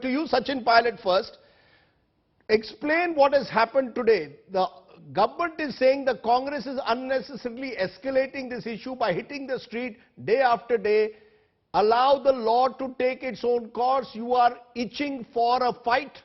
To you, Sachin Pilot, first. Explain what has happened today. The government is saying the Congress is unnecessarily escalating this issue by hitting the street day after day. Allow the law to take its own course. You are itching for a fight,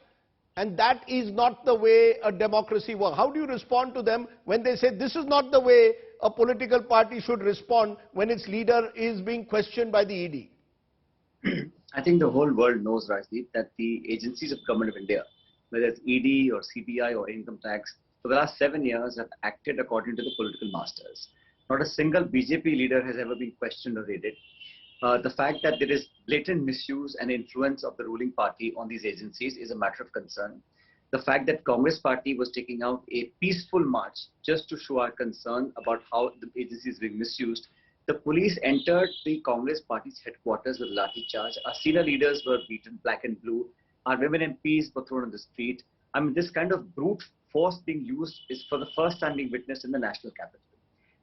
and that is not the way a democracy works. How do you respond to them when they say this is not the way a political party should respond when its leader is being questioned by the ED? I think the whole world knows, Rajdeep, that the agencies of Government of India, whether it's ED or CBI or income tax, for the last 7 years have acted according to the political masters. Not a single BJP leader has ever been questioned or raided. The fact that there is blatant misuse and influence of the ruling party on these agencies is a matter of concern. The fact that Congress party was taking out a peaceful march just to show our concern about how the agency is being misused. The police entered the Congress party's headquarters with lathi charge. Our senior leaders were beaten black and blue. Our women MPs were thrown on the street. I mean, this kind of brute force being used is for the first time being witnessed in the national capital.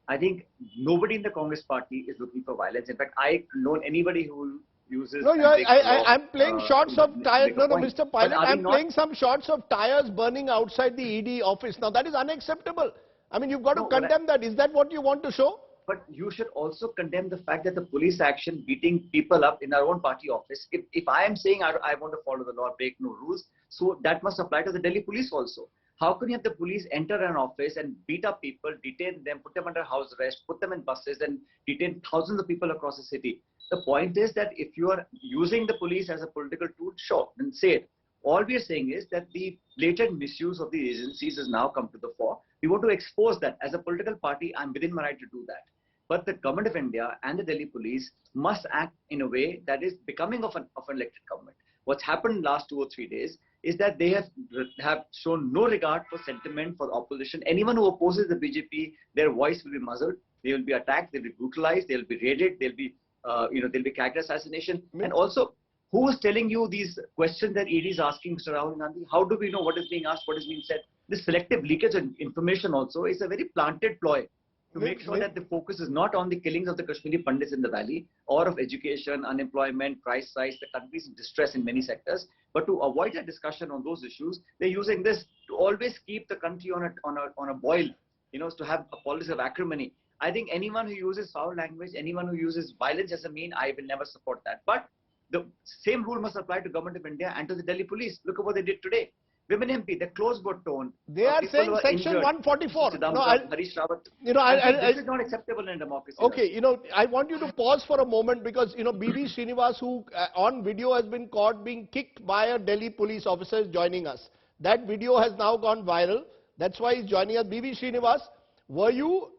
I think nobody in the Congress party is looking for violence. In fact, I don't know anybody who uses... No, I'm playing shots of Tyres. No, Mr. Pilot, I'm playing some shots of Tyres burning outside the ED office. Now, that is unacceptable. I mean, you've got to condemn that. Is that what you want to show? But you should also condemn the fact that the police action beating people up in our own party office. If I am saying I want to follow the law, break no rules, so that must apply to the Delhi police also. How can you have the police enter an office and beat up people, detain them, put them under house arrest, put them in buses and detain thousands of people across the city? The point is that if you are using the police as a political tool, sure, then say it. All we are saying is that the blatant misuse of the agencies has now come to the fore. We want to expose that. As a political party, I'm within my right to do that. But the Government of India and the Delhi police must act in a way that is becoming of an elected government. What's happened in the last 2 or 3 days is that they have shown no regard for sentiment, for the opposition. Anyone who opposes the BJP, their voice will be muzzled. They will be attacked. They'll be brutalized. They'll be raided. They'll be, there'll be character assassination. And also, who is telling you these questions that ED is asking Mr. Rahul Gandhi? How do we know what is being asked, what is being said? This selective leakage of information also is a very planted ploy to make sure that the focus is not on the killings of the Kashmiri Pandits in the valley or of education, unemployment, price rise, the country is in distress in many sectors. But to avoid a discussion on those issues, they're using this to always keep the country on a boil, to have a policy of acrimony. I think anyone who uses foul language, anyone who uses violence as a mean, I will never support that. But the same rule must apply to Government of India and to the Delhi police. Look at what they did today. Women MP, the clothes were torn. They are saying section 144. Harish Rawat. This is not acceptable in a democracy. Okay, I want you to pause for a moment because, BB Srinivas, who on video has been caught being kicked by a Delhi police officer, is joining us. That video has now gone viral. That's why he's joining us. BB Srinivas, were you,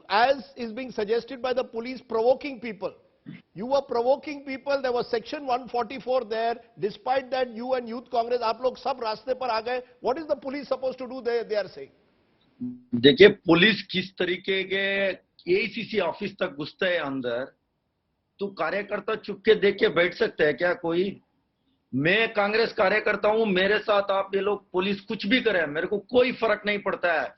as is being suggested by the police, provoking people? You were provoking people. There was section 144 there. Despite that, you and Youth Congress, आप लोग सब रास्ते पर आ गए. What is the police supposed to do? They are saying. देखिए police किस तरीके के एसीसी ऑफिस तक घुसते हैं अंदर, तो कार्यकर्ता चुप के देख के बैठ सकते हैं क्या कोई? मैं कांग्रेस कार्यकर्ता हूं, मेरे साथ आप ये लोग पुलिस कुछ भी करें, मेरे को कोई फर्क नहीं पड़ता है.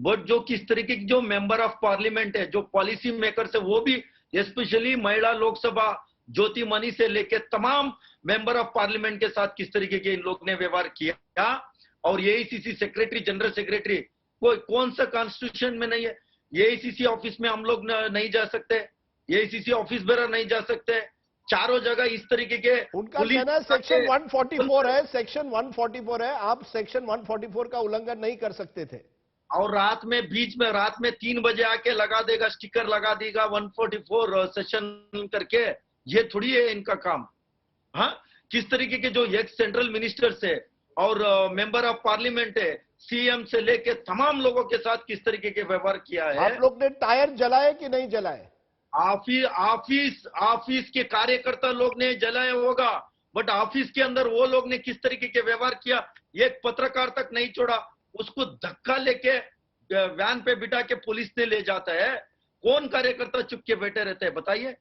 बट जो किस तरीके की जो मेंबर ऑफ पार्लियामेंट है, जो पॉलिसी मेकर्स है, वो भी स्पेशली महिला लोकसभा ज्योति मनी से लेके तमाम मेंबर ऑफ पार्लियामेंट के साथ किस तरीके के इन लोग ने व्यवहार किया. और एआईसीसी सेक्रेटरी, जनरल सेक्रेटरी, कौन सा कॉन्स्टिट्यूशन में नहीं है? एआईसीसी ऑफिस में हम लोग नहीं जा सकते, एआईसीसी ऑफिस बेरा नहीं जा सकते, चारों जगह इस तरीके के. उनका कहना है सेक्शन 144 है, सेक्शन 144 है, आप सेक्शन 144 का उल्लंघन नहीं कर सकते थे. और रात में बीच में रात में 3 बजे आके लगा देगा, स्टिकर लगा देगा 144 सेशन करके. ये थोड़ी है इनका काम. हाँ, किस तरीके के जो एक्स सेंट्रल मिनिस्टर से और मेंबर ऑफ पार्लियामेंट है, सीएम से लेके तमाम लोगों के साथ किस तरीके के व्यवहार किया है. आप लोग ने टायर जलाए कि नहीं जलाए? ऑफिस के कार्यकर्ता लोग ने जलाया होगा, बट ऑफिस के अंदर वो लोग ने किस तरीके के व्यवहार किया, एक पत्रकार तक नहीं छोड़ा. उसको धक्का लेके वैन पे बिठा के पुलिस ने ले जाता है. कौन कार्यकर्ता चुप के बैठे रहते हैं बताइए?